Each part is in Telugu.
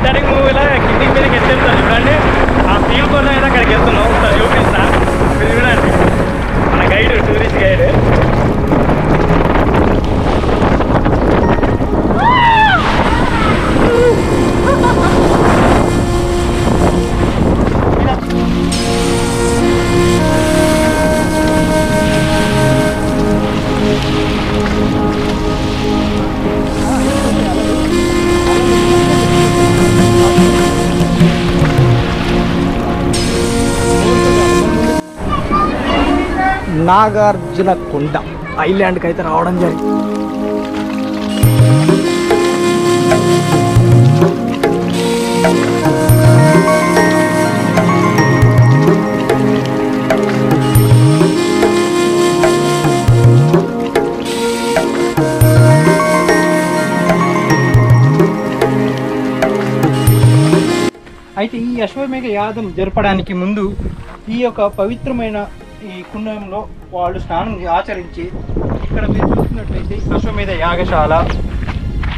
టైటానిక్ మూవీలో కిందికి మీదకి ఎత్తేస్తారు చూడండి. ఆ ఫీల్ కోసం అయితే అక్కడికి వెళ్తున్నాం. ఒకసారి చూపిస్తా, మీరు చూడండి. మన గైడ్, టూరిస్ట్ గైడ్. నాగార్జునకొండ ఐలాండ్కి అయితే రావడం జరిగింది. అయితే ఈ అశ్వమేధ యాగం జరపడానికి ముందు ఈ యొక్క పవిత్రమైన ఈ కుండంలో వాళ్ళు స్నానం ఆచరించి ఇక్కడ మీరు చూసినట్లయితే అశ్వమేధ యాగశాల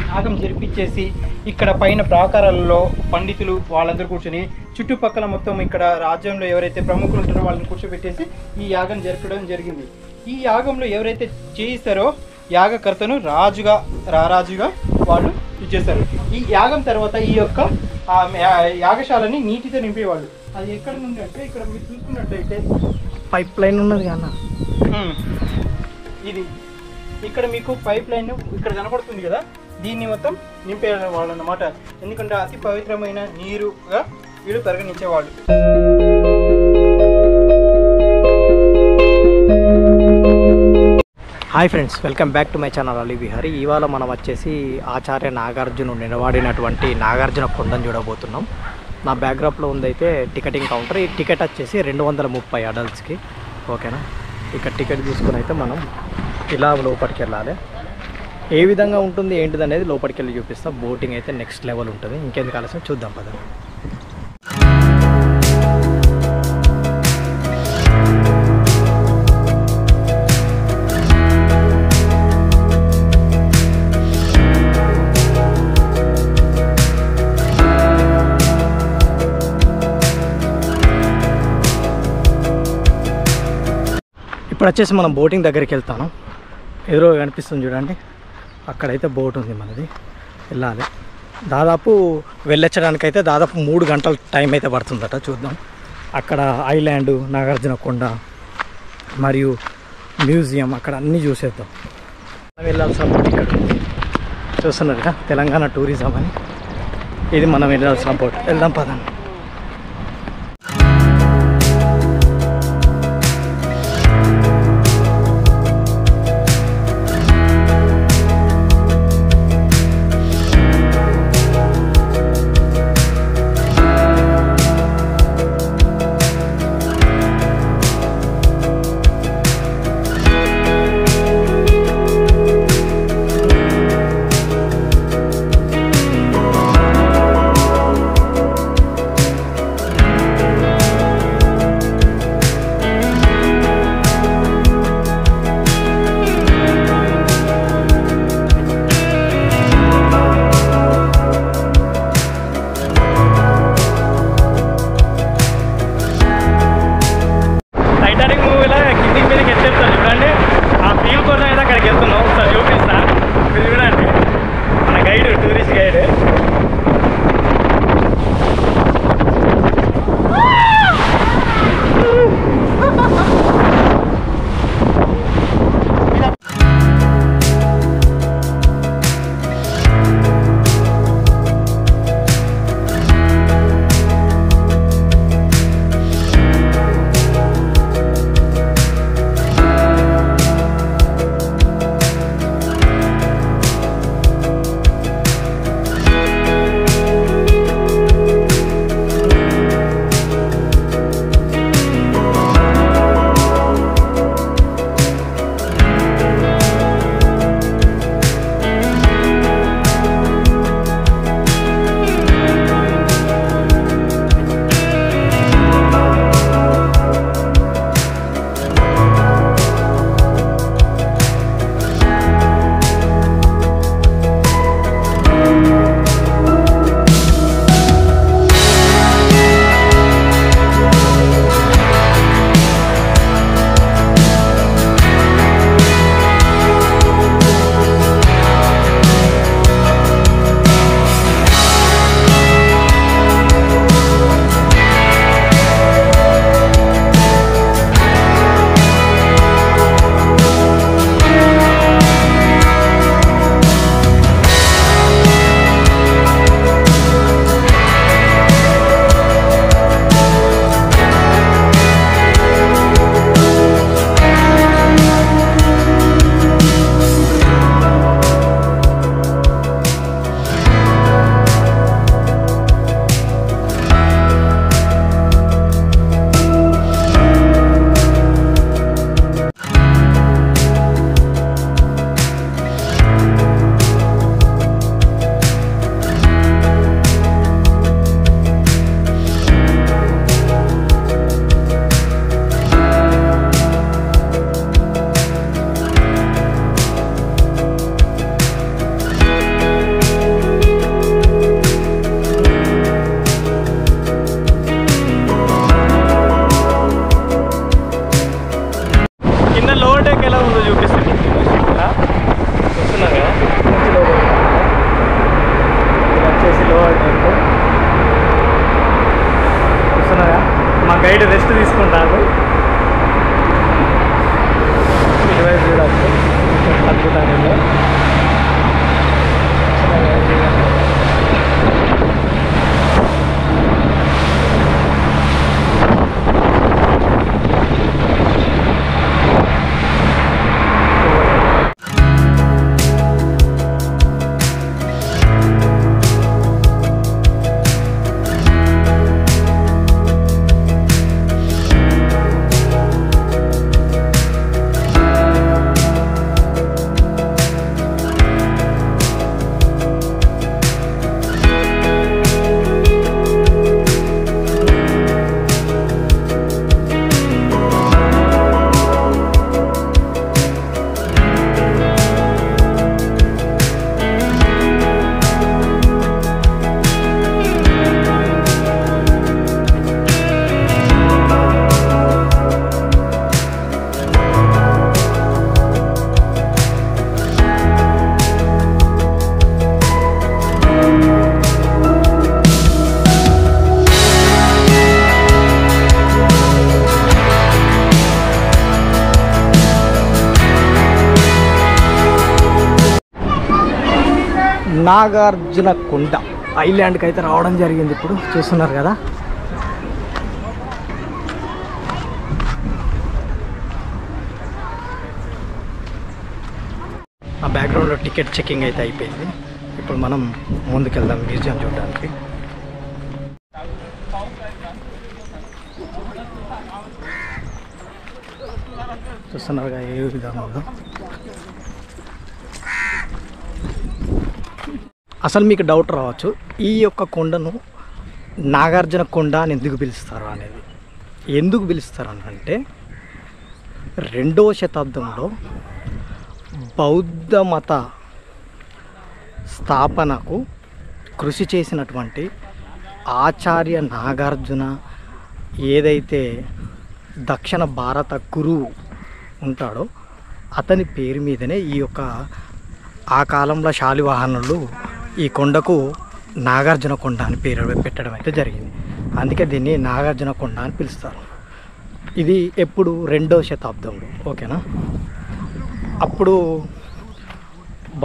యాగం జరిపించేసి ఇక్కడ పైన ప్రాకారాలలో పండితులు వాళ్ళందరూ కూర్చొని చుట్టుపక్కల మొత్తం ఇక్కడ రాజ్యంలో ఎవరైతే ప్రముఖులు ఉంటారో వాళ్ళని కూర్చోబెట్టేసి ఈ యాగం జరపడం జరిగింది. ఈ యాగంలో ఎవరైతే చేయిస్తారో యాగకర్తను రారాజుగా వాళ్ళు ఇచ్చేస్తారు. ఈ యాగం తర్వాత ఈ యొక్క యాగశాలని నీటితో నింపేవాళ్ళు. అది ఎక్కడ నుండి అంటే ఇక్కడ మీరు చూసుకున్నట్లయితే పైప్ లైన్ ఉన్నది అన్న, ఇది ఇక్కడ మీకు పైప్ లైన్ ఇక్కడ కనపడుతుంది కదా, దీన్ని మొత్తం నింపేవాళ్ళు అన్నమాట. ఎందుకంటే అతి పవిత్రమైన నీరుగా వీళ్ళు పరిగణించేవాళ్ళు. Hi friends, welcome back to my channel Ali Vihari. ఇవాళ మనం వచ్చేసి ఆచార్య నాగార్జును నిలబడినటువంటి నాగార్జునకొండను చూడబోతున్నాం. నా బ్యాక్గ్రౌండ్లో ఉందైతే టికెటింగ్ కౌంటర్. ఈ టికెట్ వచ్చేసి 230 అడల్ట్స్కి. ఓకేనా, ఇక్కడ టికెట్ తీసుకుని అయితే మనం ఇలా లోపలికి వెళ్ళాలి. ఏ విధంగా ఉంటుంది ఏంటిది అనేది లోపలికి వెళ్ళి చూపిస్తాం. బోటింగ్ అయితే నెక్స్ట్ లెవెల్ ఉంటుంది. ఇంకెందుకు ఆలస్యం, చూద్దాం పద. ఇప్పుడు వచ్చేసి మనం బోటింగ్ దగ్గరికి వెళ్తాను. ఎదురు కనిపిస్తుంది చూడండి, అక్కడైతే బోట్ ఉంది మనది. వెళ్ళాలి. దాదాపు వెళ్ళొచ్చడానికి అయితే దాదాపు 3 గంటల టైం అయితే పడుతుందట. చూద్దాం. అక్కడ ఐలాండ్, నాగార్జునకొండ మరియు మ్యూజియం అక్కడ అన్నీ చూసేద్దాం. మనం వెళ్ళాల్సిన బోట్ ఇక్కడ చూస్తున్నారు కదా, తెలంగాణ టూరిజం అని. ఇది మనం వెళ్ళాల్సిన బోట్. వెళ్దాం పదండి. గైడ్ రెస్ట్ తీసుకుంటాను. ఇటువైపు చూడచ్చు అద్భుతంగా. నాగార్జున కొండ ఐలాండ్కి అయితే రావడం జరిగింది. ఇప్పుడు చూస్తున్నారు కదా. ఆ బ్యాక్గ్రౌండ్లో టికెట్ చెకింగ్ అయితే అయిపోయింది. ఇప్పుడు మనం ముందుకెళ్దాం మ్యూజియం చూడడానికి. చూస్తున్నారుగా ఏ విధంగా ఉందో. అసలు మీకు డౌట్ రావచ్చు, ఈ యొక్క కొండను నాగార్జున కొండ అని ఎందుకు పిలుస్తారు అనేది. ఎందుకు పిలుస్తారు అని అంటే 2వ శతాబ్దంలో బౌద్ధ మత స్థాపనకు కృషి చేసినటువంటి ఆచార్య నాగార్జున ఏదైతే దక్షిణ భారత గురువు ఉంటాడో అతని పేరు మీదనే ఈ యొక్క ఆ కాలంలో శాలివాహనులు ఈ కొండకు నాగార్జున కొండ అని పేరు పెట్టడం అయితే జరిగింది. అందుకే దీన్ని నాగార్జున కొండ అని పిలుస్తారు. ఇది ఎప్పుడు 2వ శతాబ్దంలో, ఓకేనా. అప్పుడు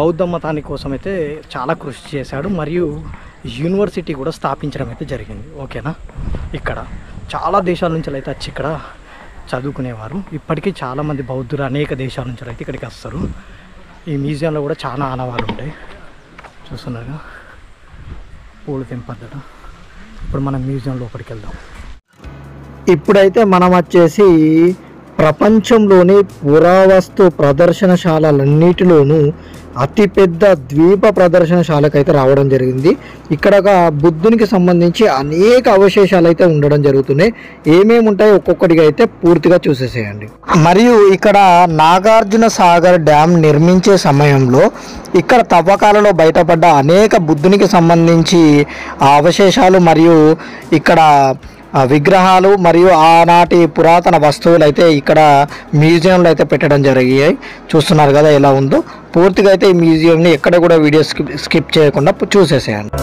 బౌద్ధ మతాని కోసం అయితే చాలా కృషి చేశాడు. మరియు యూనివర్సిటీ కూడా స్థాపించడం అయితే జరిగింది, ఓకేనా. ఇక్కడ చాలా దేశాల నుంచి అయితే వచ్చి ఇక్కడ చదువుకునేవారు. ఇప్పటికీ చాలామంది బౌద్ధులు అనేక దేశాల నుంచి అయితే ఇక్కడికి వస్తారు. ఈ మ్యూజియంలో కూడా చాలా ఆనవాళ్ళు ఉంటాయి. చూస్తున్నారుగా పూలు తెంపద్దట. ఇప్పుడు మనం మ్యూజియం లోపలికి వెళ్దాం. ఇప్పుడైతే మనం వచ్చేసి ప్రపంచంలోని పురావస్తు ప్రదర్శనశాలలన్నిటిలోనూ అతిపెద్ద ద్వీప ప్రదర్శనశాలకు అయితే రావడం జరిగింది. ఇక్కడ బుద్ధునికి సంబంధించి అనేక అవశేషాలు అయితే ఉండడం జరుగుతున్నాయి. ఏమేమి ఉంటాయో ఒక్కొక్కటిగా అయితే పూర్తిగా చూసేసేయండి. మరియు ఇక్కడ నాగార్జున సాగర్ డ్యామ్ నిర్మించే సమయంలో ఇక్కడ తవ్వకాలలో బయటపడ్డ అనేక బుద్ధునికి సంబంధించి అవశేషాలు మరియు ఇక్కడ విగ్రహాలు మరియు ఆనాటి పురాతన వస్తువులు అయితే ఇక్కడ మ్యూజియంలో అయితే పెట్టడం జరిగాయి. చూస్తున్నారు కదా ఎలా ఉందో. పూర్తిగా అయితే ఈ మ్యూజియంని ఎక్కడ కూడా వీడియో స్కిప్ చేయకుండా చూసేసేయండి.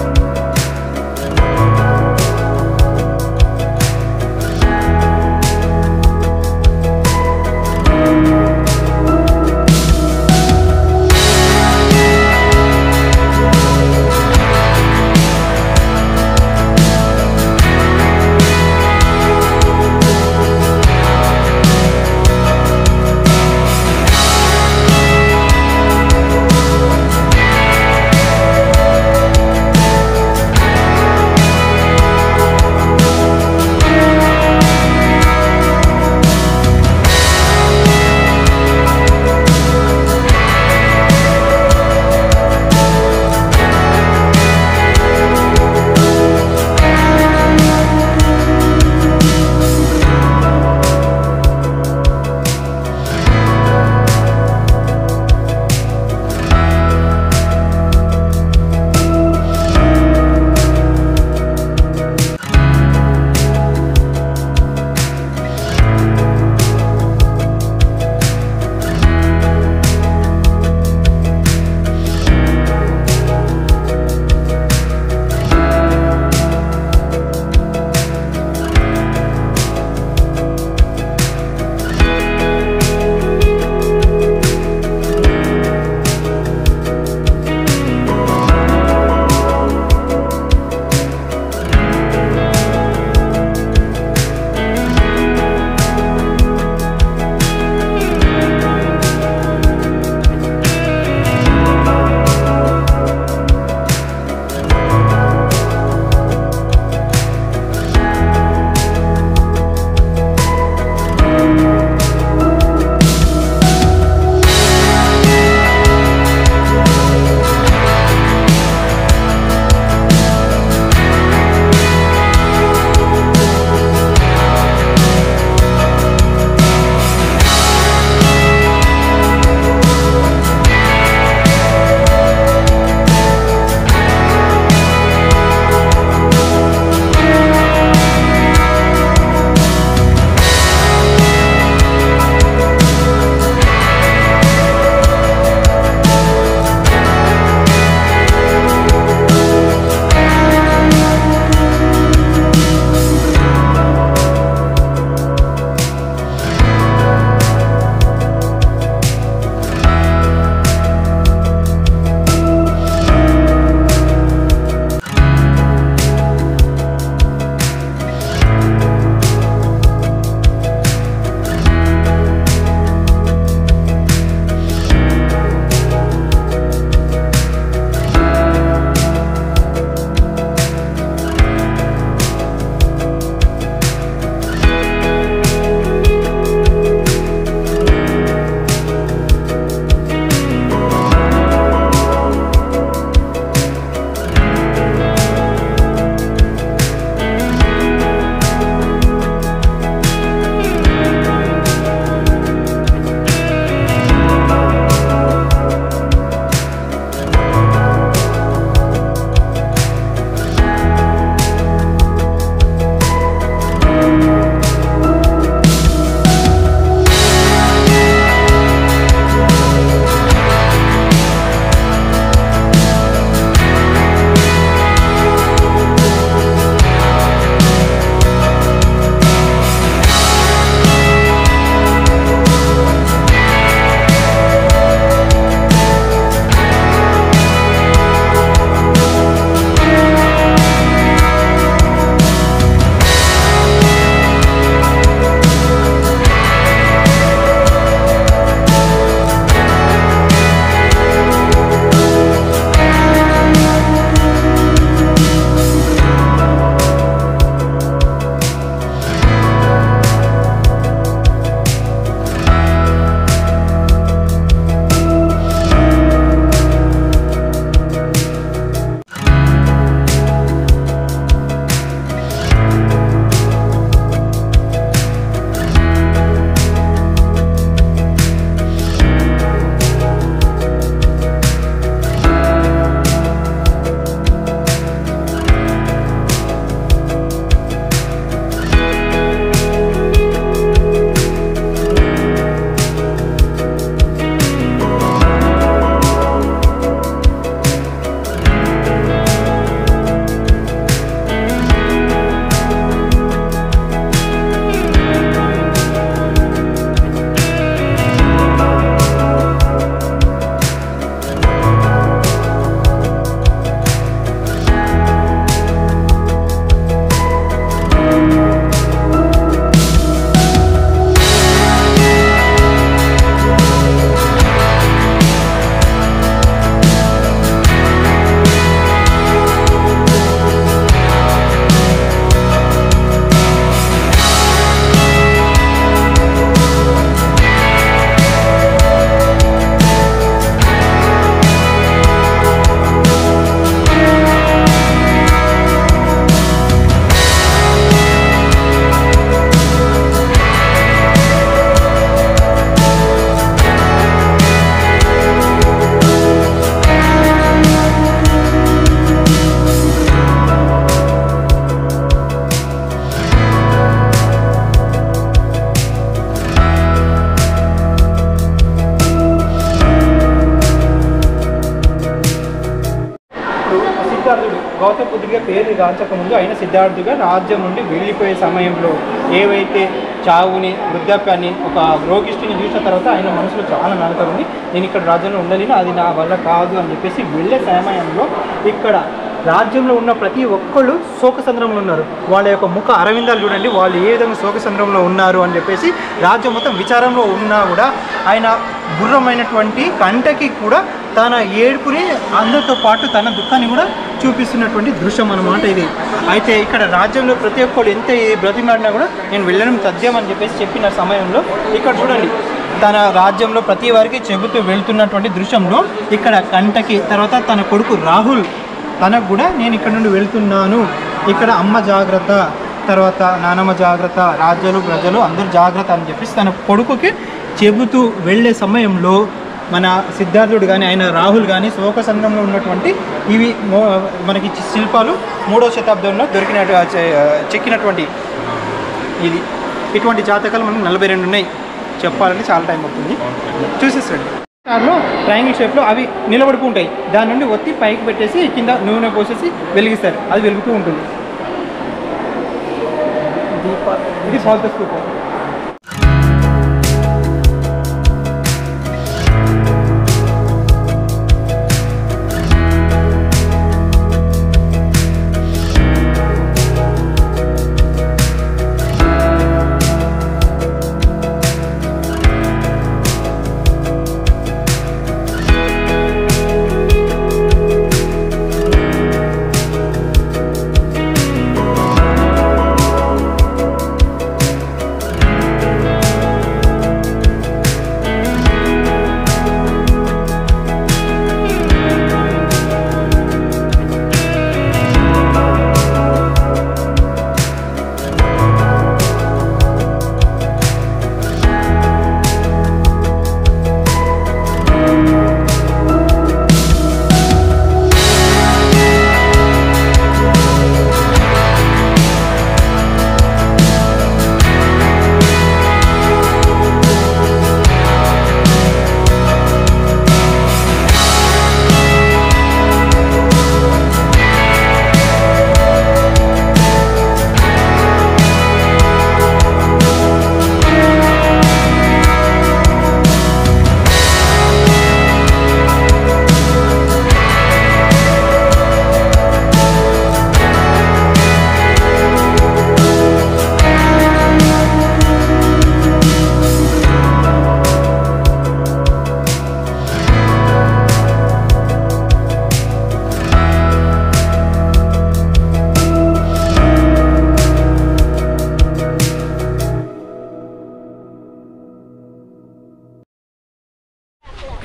చక్రవర్తిగా పేరు గాంచకముందు ఆయన సిద్ధార్థుగా రాజ్యం నుండి వెళ్ళిపోయే సమయంలో ఏవైతే చావుని వృద్ధాప్యాన్ని ఒక రోగిష్టిని చూసిన తర్వాత ఆయన మనసులో చాలా నడక ఉంది, నేను ఇక్కడ రాజ్యంలో ఉండలేను, అది నా వల్ల కాదు అని చెప్పేసి వెళ్ళే సమయంలో ఇక్కడ రాజ్యంలో ఉన్న ప్రతి ఒక్కళ్ళు శోకసంద్రంలో ఉన్నారు. వాళ్ళ యొక్క ముఖ అరవిందాలు చూడండి, వాళ్ళు ఏ విధంగా శోకసంద్రంలో ఉన్నారు అని చెప్పేసి రాజ్యం మొత్తం విచారంలో ఉన్నా కూడా ఆయన గుర్రమైనటువంటి కంటకి కూడా తన ఏడుపుని అందరితో పాటు తన దుఃఖాన్ని కూడా చూపిస్తున్నటువంటి దృశ్యం అన్నమాట ఇది. అయితే ఇక్కడ రాజ్యంలో ప్రతి ఒక్కరు ఎంత బ్రతిమాడినా కూడా నేను వెళ్ళడం తథ్యం అని చెప్పేసి చెప్పిన సమయంలో ఇక్కడ చూడండి తన రాజ్యంలో ప్రతి వారికి చెబుతూ వెళ్తున్నటువంటి దృశ్యంలో ఇక్కడ కంటకి తర్వాత తన కొడుకు రాహుల్ తనకు కూడా నేను ఇక్కడ నుండి వెళ్తున్నాను, ఇక్కడ అమ్మ జాగ్రత్త, తర్వాత నానమ్మ జాగ్రత్త, రాజ్యాలు ప్రజలు అందరూ జాగ్రత్త అని చెప్పేసి తన కొడుకుకి చెబుతూ వెళ్ళే సమయంలో మన సిద్ధార్థుడు కానీ ఆయన రాహుల్ కానీ శోకసంద్రంలో ఉన్నటువంటి ఇవి మనకి శిల్పాలు 3వ శతాబ్దంలో చెక్కినటువంటి ఇది. ఇటువంటి జాతకాలు మనకు 42 ఉన్నాయి, చెప్పాలంటే చాలా టైం అవుతుంది. చూసేసండి కార్లో ట్రయాంగిల్ షేప్లో అవి నిలబడుతూ ఉంటాయి, దాని నుండి ఒత్తి పైకి పెట్టేసి కింద నూనె పోసేసి వెలిగిస్తారు, అది వెలుగుతూ ఉంటుంది. ఇది ఫాల్తు స్తూపం.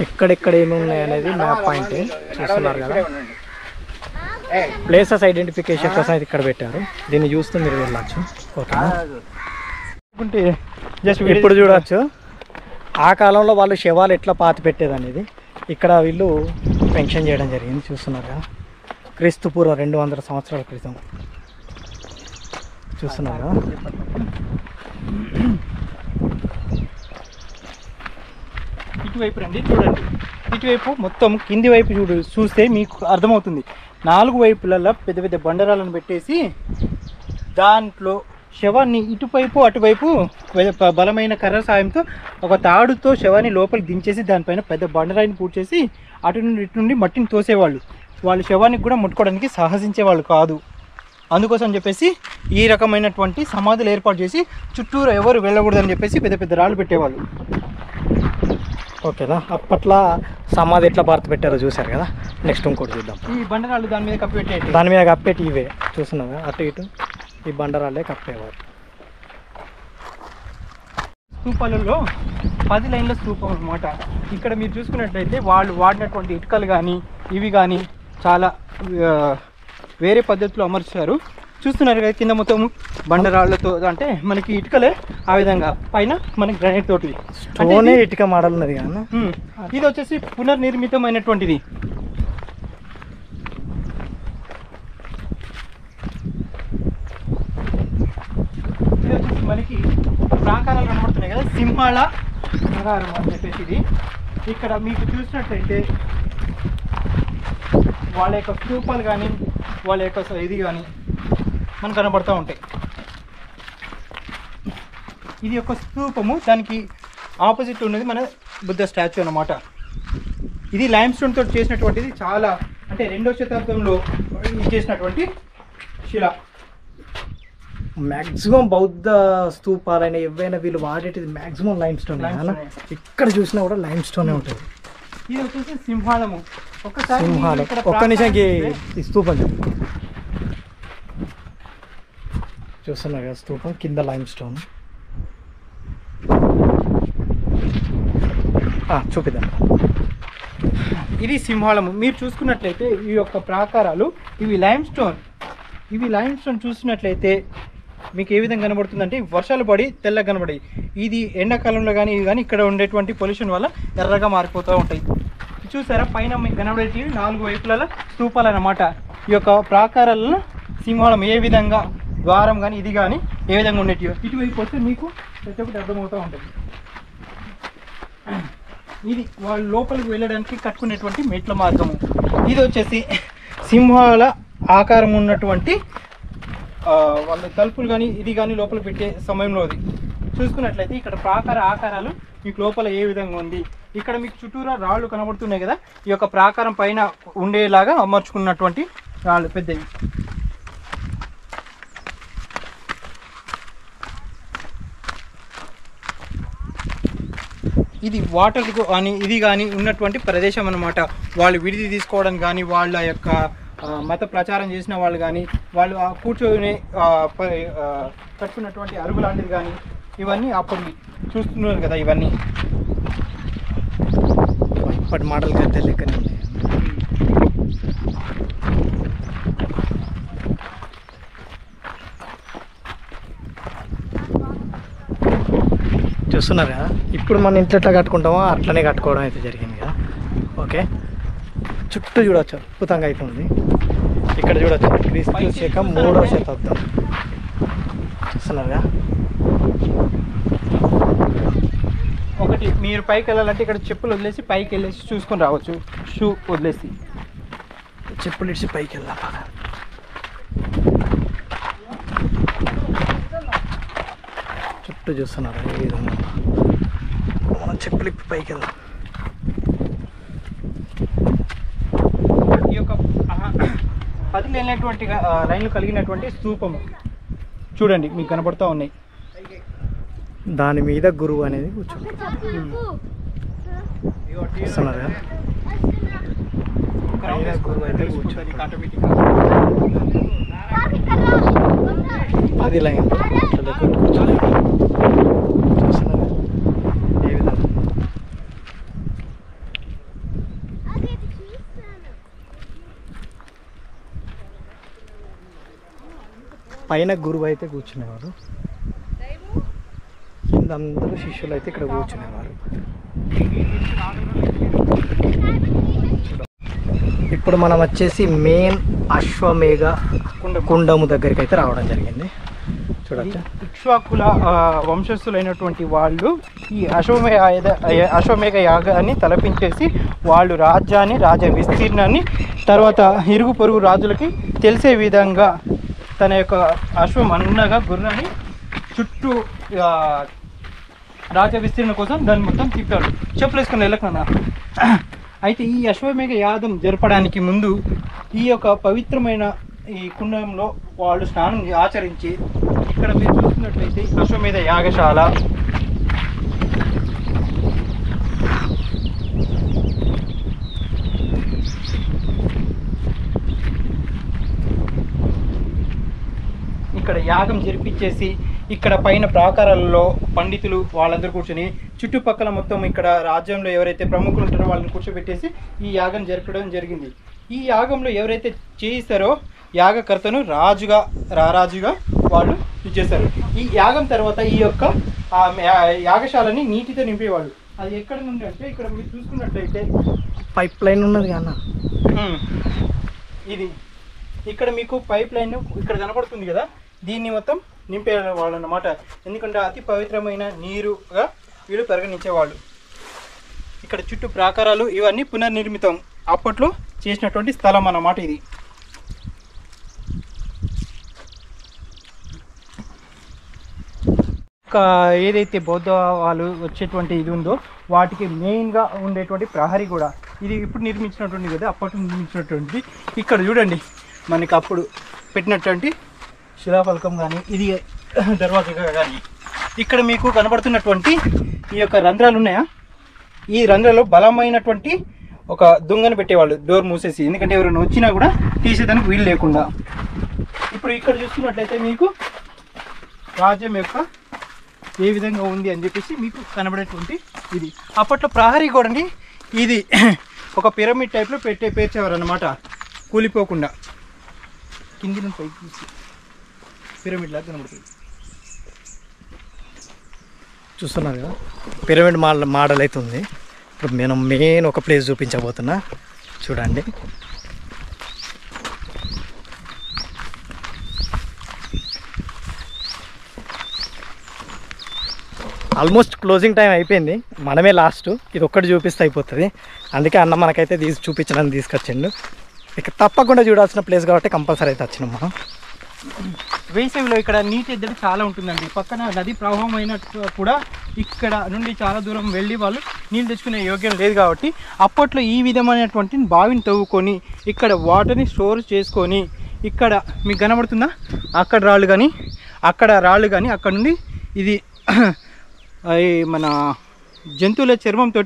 ఎక్కడెక్కడ ఏమి ఉన్నాయి అనేది మ్యాప్ పాయింట్ చూస్తున్నారు కదా. ప్లేసెస్ ఐడెంటిఫికేషన్ కోసం అయితే ఇక్కడ పెట్టారు, దీన్ని చూస్తూ మీరు వెళ్ళచ్చు. ఓకేనా, జస్ట్ ఇప్పుడు చూడవచ్చు ఆ కాలంలో వాళ్ళు శవాలు ఎట్లా పాతి పెట్టేది అనేది ఇక్కడ వీళ్ళు మెన్షన్ చేయడం జరిగింది. చూస్తున్నారు కదా, క్రీస్తుపూర్వం 200 సంవత్సరాల క్రితం చూస్తున్నారు కదా. ఇటువైపు రండి, చూడండి ఇటువైపు మొత్తం కింది వైపు చూస్తే మీకు అర్థమవుతుంది. 4 వైపులలో పెద్ద పెద్ద బండరాలను పెట్టేసి దాంట్లో శవాన్ని ఇటువైపు అటువైపు బలమైన కర్ర సాయంతో ఒక తాడుతో శవాన్ని లోపలికి దించేసి దానిపైన పెద్ద బండరాయిని పూడ్చేసి అటు నుండి ఇటు నుండి మట్టిని తోసేవాళ్ళు. వాళ్ళు శవానికి కూడా ముట్టుకోవడానికి సాహసించేవాళ్ళు కాదు. అందుకోసం చెప్పేసి ఈ రకమైనటువంటి సమాధులు ఏర్పాటు చేసి చుట్టూరు ఎవరు వెళ్ళకూడదని చెప్పేసి పెద్ద పెద్ద రాళ్ళు పెట్టేవాళ్ళు. ఓకేనా, అప్పట్లో సమాధి ఎట్లా భారత పెట్టారో చూసారు కదా. నెక్స్ట్ ఇంకోటి చూద్దాం. ఈ బండరాళ్ళు దాని మీద కప్పెట్టేటి, దాని మీద కప్పేటి ఇవే చూస్తున్నావా, అటు ఇటు ఈ బండరాళ్ళే కప్పేవారు. స్తూపాలలో 10 లైన్ల స్తూపం అన్నమాట. ఇక్కడ మీరు చూసుకున్నట్లయితే వాళ్ళు వాడినటువంటి ఇటుకలు కానీ ఇవి కానీ చాలా వేరే పద్ధతిలో అమర్చారు. చూస్తున్నారు కదా, కింద మొత్తం బండరాళ్లతో, అంటే మనకి ఇటుకలే ఆ విధంగా, పైన మనకి గ్రానైట్ తోటి స్టోనే ఇటుక మోడల్ ఉన్నది కానీ ఇది వచ్చేసి పునర్నిర్మితమైనటువంటిది. ఇది వచ్చేసి మనకి ప్రాకారాలు కనబడుతున్నాయి కదా, సింహాల నగారం అని చెప్పేసి ఇది. ఇక్కడ మీకు చూసినట్లయితే వాళ్ళ యొక్క స్తూపాలు కానీ వాళ్ళ యొక్క ఇది కానీ మనకు కనబడుతూ ఉంటాయి. ఇది ఒక స్తూపము, దానికి ఆపోజిట్ ఉన్నది మన బుద్ధ స్టాచ్యూ అన్నమాట. ఇది లైమ్ స్టోన్ తోటి చేసినటువంటిది, చాలా అంటే 2వ శతాబ్దంలో చేసినటువంటి శిల. మ్యాక్సిమం బౌద్ధ స్తూపాలైన ఏవైనా వీళ్ళు వాడేటిది మ్యాక్సిమం లైమ్ స్టోన్. ఇక్కడ చూసినా కూడా లైమ్ స్టోనే ఉంటుంది. ఇది వచ్చేసి సింహాలము. సింహాలం ఒక్క నిమిషంకి ఈ స్తూపం చూస్తున్నారు కదా, స్తూపం కింద లైమ్ స్టోన్. చూపిద్దాం. ఇది సింహాలము. మీరు చూసుకున్నట్లయితే ఈ యొక్క ప్రాకారాలు ఇవి లైమ్ స్టోన్. చూసినట్లయితే మీకు ఏ విధంగా కనబడుతుందంటే వర్షాలు పడి తెల్లగా కనబడాయి. ఇది ఎండాకాలంలో కానీ ఇవి కానీ ఇక్కడ ఉండేటువంటి పొల్యూషన్ వల్ల ఎర్రగా మారిపోతూ ఉంటాయి. చూసారా పైన మీకు కనబడేటివి 4 వైపుల స్తూపాలు అన్నమాట. ఈ యొక్క ప్రాకారాలను సింహాలం ఏ విధంగా ద్వారం కానీ ఇది కానీ ఏ విధంగా ఉండేటివో ఇటువైపు వస్తే మీకు ప్రతి ఒక్కటి అర్థమవుతూ ఉంటుంది. ఇది వాళ్ళు లోపలికి వెళ్ళడానికి కట్టుకునేటువంటి మెట్ల మార్గము. ఇది వచ్చేసి సింహాల ఆకారం ఉన్నటువంటి వాళ్ళ తలుపులు కానీ ఇది కానీ లోపల పెట్టే సమయంలో అది చూసుకున్నట్లయితే ఇక్కడ ప్రాకార ఆకారాలు మీకు లోపల ఏ విధంగా ఉంది. ఇక్కడ మీకు చుట్టూరా రాళ్ళు కనబడుతున్నాయి కదా, ఈ యొక్క ప్రాకారం పైన ఉండేలాగా అమర్చుకున్నటువంటి రాళ్ళు పెద్దవి. ఇది వాటర్ కానీ ఇది కానీ ఉన్నటువంటి ప్రదేశం అన్నమాట. వాళ్ళు విడిది తీసుకోవడానికి కానీ వాళ్ళ యొక్క మత ప్రచారం చేసిన వాళ్ళు కానీ వాళ్ళు కూర్చొని కట్టుకున్నటువంటి అరుగు లాంటిది కానీ ఇవన్నీ అప్పుడు చూస్తున్నారు కదా. ఇవన్నీ ఇప్పటి మాటలు కట్టే లెక్కనే ఉన్నాయి. చూస్తున్నారు కదా, ఇప్పుడు మన ఇంట్లో ఎట్లా కట్టుకుంటామో అట్లనే కట్టుకోవడం అయితే జరిగింది కదా. ఓకే, చుట్టూ చూడవచ్చు అద్భుతంగా అవుతుంది. ఇక్కడ చూడవచ్చు క్రీస్తు శకం 3వ శతాబ్దం. చూస్తున్నారుగా. ఒకటి మీరు పైకి వెళ్ళాలంటే ఇక్కడ చెప్పులు వదిలేసి పైకి వెళ్ళేసి చూసుకొని రావచ్చు. షూ వదిలేసి చెప్పులు ఇచ్చి పైకి వెళ్ళాలి. చుట్టూ చూస్తున్నారు ఏ విధంగా. మనం చెప్పులు ఇప్పి పైకి వెళ్దాం. ఈ యొక్క 10 లైన్లు కలిగినటువంటి స్తూపము చూడండి మీకు కనపడుతూ ఉన్నాయి. దాని మీద గురువు అనేది కూర్చుంటున్నారు. గురువు అయితే కూర్చొని 10 లైన్ కూర్చొని చూస్తున్నారు ఏ విధంగా. పైన గురువు అయితే కూర్చునేవారు, కింద అందరూ శిష్యులు అయితే ఇక్కడ కూర్చునేవారు. ఇప్పుడు మనం వచ్చేసి మెయిన్ అశ్వమేఘ కుండము దగ్గరికి అయితే రావడం జరిగింది. చూడచ్చా, ఇక్ష్వాకుల వంశస్థులైనటువంటి వాళ్ళు ఈ అశ్వమేఘ యాగాన్ని తలపించేసి వాళ్ళు రాజ్యాన్ని రాజ విస్తీర్ణాన్ని తర్వాత ఇరుగు పొరుగు రాజులకి తెలిసే విధంగా తన యొక్క అశ్వం అన్నగా గుర్రాన్ని చుట్టూ రాజ విస్తీర్ణ కోసం దాన్ని మొత్తం తిప్పాడు. చెప్పులు వేసుకుని వెళ్ళకన్నా. అయితే ఈ అశ్వమేఘ యాగం జరపడానికి ముందు ఈ యొక్క పవిత్రమైన ఈ కుండంలో వాళ్ళు స్నానం ఆచరించి ఇక్కడ మీరు చూస్తున్నట్లయితే అశ్వమేధ యాగశాల. ఇక్కడ యాగం జరిపించేసి ఇక్కడ పైన ప్రాకారాలలో పండితులు వాళ్ళందరూ కూర్చొని చుట్టుపక్కల మొత్తం ఇక్కడ రాజ్యంలో ఎవరైతే ప్రముఖులు ఉంటారో వాళ్ళని కూర్చోబెట్టేసి ఈ యాగం జరపడం జరిగింది. ఈ యాగంలో ఎవరైతే చేయిస్తారో యాగకర్తను రారాజుగా వాళ్ళు ఇచ్చేస్తారు. ఈ యాగం తర్వాత ఈ యొక్క యాగశాలని నీటితో నింపేవాళ్ళు. అది ఎక్కడ నుండి అంటే ఇక్కడ మీరు చూసుకున్నట్లయితే పైప్ లైన్ ఉన్నది అన్న. ఇది ఇక్కడ మీకు పైప్ లైన్ ఇక్కడ కనపడుతుంది కదా, దీన్ని మొత్తం నింపేవాళ్ళు అన్నమాట. ఎందుకంటే అతి పవిత్రమైన నీరుగా వీళ్ళు పరిగణించేవాళ్ళు. ఇక్కడ చుట్టూ ప్రాకారాలు ఇవన్నీ పునర్నిర్మితం అప్పట్లో చేసినటువంటి స్థలం అన్నమాట ఇది. ఏదైతే బౌద్ధ వాళ్ళు వచ్చేటువంటి ఇది ఉందో వాటికి మెయిన్గా ఉండేటువంటి ప్రహరీ కూడా ఇది ఇప్పుడు నిర్మించినటువంటి కదా, అప్పట్లో నిర్మించినటువంటి. ఇక్కడ చూడండి మనకి అప్పుడు పెట్టినటువంటి శిలాఫలకం కానీ ఇది దర్వాజగా కానీ ఇక్కడ మీకు కనబడుతున్నటువంటి ఈ యొక్క రంధ్రాలు ఉన్నాయా, ఈ రంధ్రాల్లో బలమైనటువంటి ఒక దొంగను పెట్టేవాళ్ళు డోర్ మూసేసి, ఎందుకంటే ఎవరైనా వచ్చినా కూడా తీసేదానికి వీలు లేకుండా. ఇప్పుడు ఇక్కడ చూస్తున్నట్లయితే మీకు రాజ్యం యొక్క ఏ విధంగా ఉంది అని చెప్పేసి మీకు కనబడేటువంటి ఇది. అప్పట్లో ప్రహరీ కూడా ఇది ఒక పిరమిడ్ టైప్లో పేర్చేవారు అన్నమాట, కూలిపోకుండా కింది నుంచి పైకి తీసి పిరమిడ్ లాగా కనబడుతుంది. చూస్తున్నారు కదా పిరమిడ్ మోడల్ అయితే ఉంది. ఇప్పుడు నేను మెయిన్ ఒక ప్లేస్ చూపించబోతున్నా, చూడండి. ఆల్మోస్ట్ క్లోజింగ్ టైం అయిపోయింది, మనమే లాస్ట్. ఇది ఒక్కటి చూపిస్తే అయిపోతుంది. అందుకే అన్న మనకైతే చూపించడానికి తీసుకొచ్చిండు. ఇక తప్పకుండా చూడాల్సిన ప్లేస్ కాబట్టి కంపల్సరీ అయితే వచ్చినాం మనం. వేసవిలో ఇక్కడ నీటి ఎద్దడి చాలా ఉంటుందండి. పక్కన నది ప్రవాహం అయినట్టు కూడా ఇక్కడ నుండి చాలా దూరం వెళ్ళి వాళ్ళు నీళ్ళు తెచ్చుకునే యోగ్యం లేదు కాబట్టి అప్పట్లో ఈ విధమైనటువంటి బావిని తవ్వుకొని ఇక్కడ వాటర్ని స్టోర్ చేసుకొని ఇక్కడ మీకు కనబడుతుందా అక్కడ రాళ్ళు కానీ అక్కడ నుండి ఇది మన జంతువుల చర్మంతో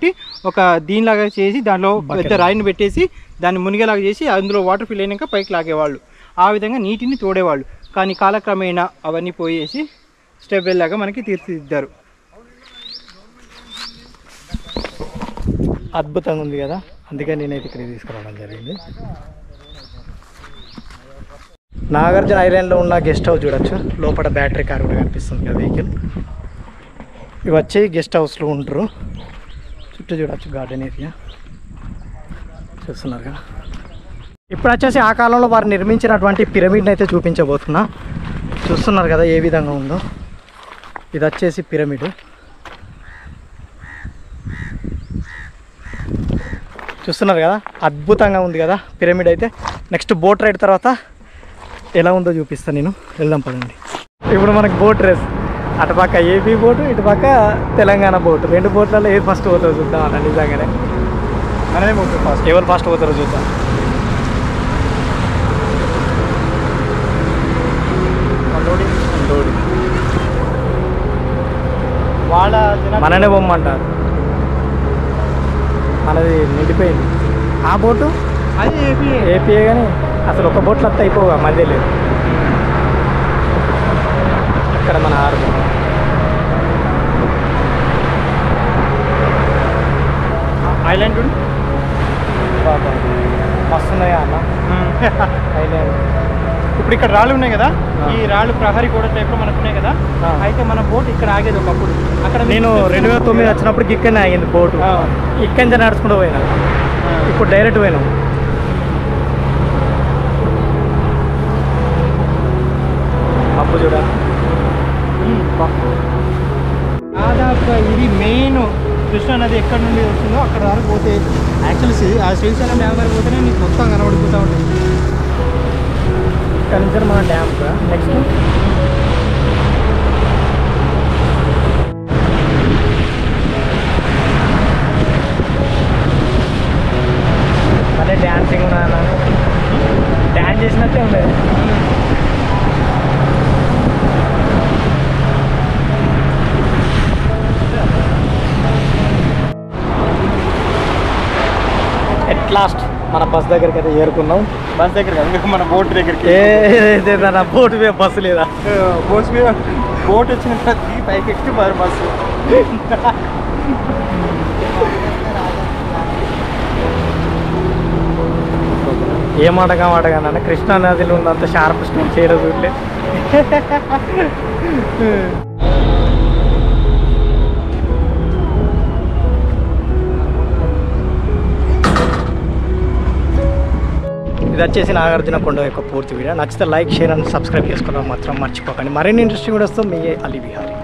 ఒక దీనిలాగా చేసి దాంట్లో పెద్ద రాయిని పెట్టేసి దాన్ని మునిగేలాగా చేసి అందులో వాటర్ ఫిల్ అయినాక పైకి లాగేవాళ్ళు. ఆ విధంగా నీటిని తోడేవాళ్ళు. కానీ కాలక్రమేణా అవన్నీ పోయేసి స్టెప్ వెళ్ళాగా మనకి తీర్చిదిద్దారు. అద్భుతంగా ఉంది కదా, అందుకే నేనైతే ఇక్కడికి తీసుకురావడం జరిగింది. నాగార్జున ఐలాండ్లో ఉన్న గెస్ట్ హౌస్ చూడొచ్చు. లోపల బ్యాటరీ కార్ కూడా కనిపిస్తుంది కదా వెహికల్. ఇవి వచ్చి గెస్ట్ హౌస్లో ఉంటారు. చుట్టూ చూడొచ్చు గార్డెన్ ఏరియా చూస్తున్నారు కదా. ఇప్పుడు వచ్చేసి ఆ కాలంలో వారు నిర్మించినటువంటి పిరమిడ్ని అయితే చూపించబోతున్నా. చూస్తున్నారు కదా ఏ విధంగా ఉందో. ఇది వచ్చేసి పిరమిడ్ చూస్తున్నారు కదా, అద్భుతంగా ఉంది కదా పిరమిడ్ అయితే. నెక్స్ట్ బోట్ రైడ్ తర్వాత ఎలా ఉందో చూపిస్తాను నేను. వెళ్దాం పదండి. ఇప్పుడు మనకు బోట్ రేస్, అటుపక్క ఏపీ బోటు, ఇటుపక్క తెలంగాణ బోటు. రెండు బోట్లలో ఏది ఫస్ట్ పోతారో చూద్దాం అన్న. నిజంగానే మనమే బోట్ ఫస్ట్, ఎవరు ఫస్ట్ పోతారో చూద్దాం. వాళ్ళ మననే బొమ్మంటారు, మనది నిండిపోయింది. ఆ బోటు అది ఏపీఏ కానీ అసలు ఒక బోట్లో అంతా అయిపోగా మధ్య లేదు. ఇక్కడ మన హార్బర్ ఐలాండ్ మస్తున్నాయా అన్న ఐలాండ్. ఇప్పుడు ఇక్కడ రాళ్ళు ఉన్నాయి కదా, ఈ రాళ్ళు ప్రహరీ గోడ టైప్లో మనకు ఉన్నాయి కదా. అయితే మన బోట్ ఇక్కడ ఆగేది ఒకప్పుడు. అక్కడ నేను 2009 వచ్చినప్పుడు ఇక్కడనే ఆగింది బోటు. ఇక్కడి నుంచి నడుచుకుంటూ పోయినా, ఇప్పుడు డైరెక్ట్ పోయినాం. అప్పు చూడ దాదాపుగా ఇది మెయిన్ కృష్ణా నది ఎక్కడి నుండి వస్తుందో అక్కడ వరకు పోతే యాక్చువల్లీ ఆ శ్రీశైలం డ్యామ్ వరకు పోతేనే నీకు మొత్తం కనబడిపోతూ ఉంటుంది. ఇక్కడ నుంచి మన డ్యామ్ నెక్స్ట్ మళ్ళీ డ్యాన్సింగ్ డ్యాన్స్ చేసినట్టే ఉండేది. ఎట్ లాస్ట్ మన బస్ దగ్గరికి అయితే చేరుకున్నాం. బస్ దగ్గర మన బోట్ దగ్గరికి నా బోట్ మీద బస్సు లేదా, బోట్ మీద బోట్ వచ్చిన తర్వాత పైకి ఎక్కి మరి బస్సు. ఏం అడగానన్న కృష్ణా నదిలో ఉన్నంత షార్ప్ స్టోన్ చేయడం చూడలే. ఇది వచ్చేసి నాగార్జున కొండ యొక్క పూర్తి వీడియో. నచ్చితే లైక్, షేర్ అండ్ సబ్స్క్రైబ్ చేసుకోవడం మాత్రం మర్చిపోకండి. మరిన్ని ఇంట్రెస్టింగ్ వీడియోస్తో మీ అలీ విహారీ.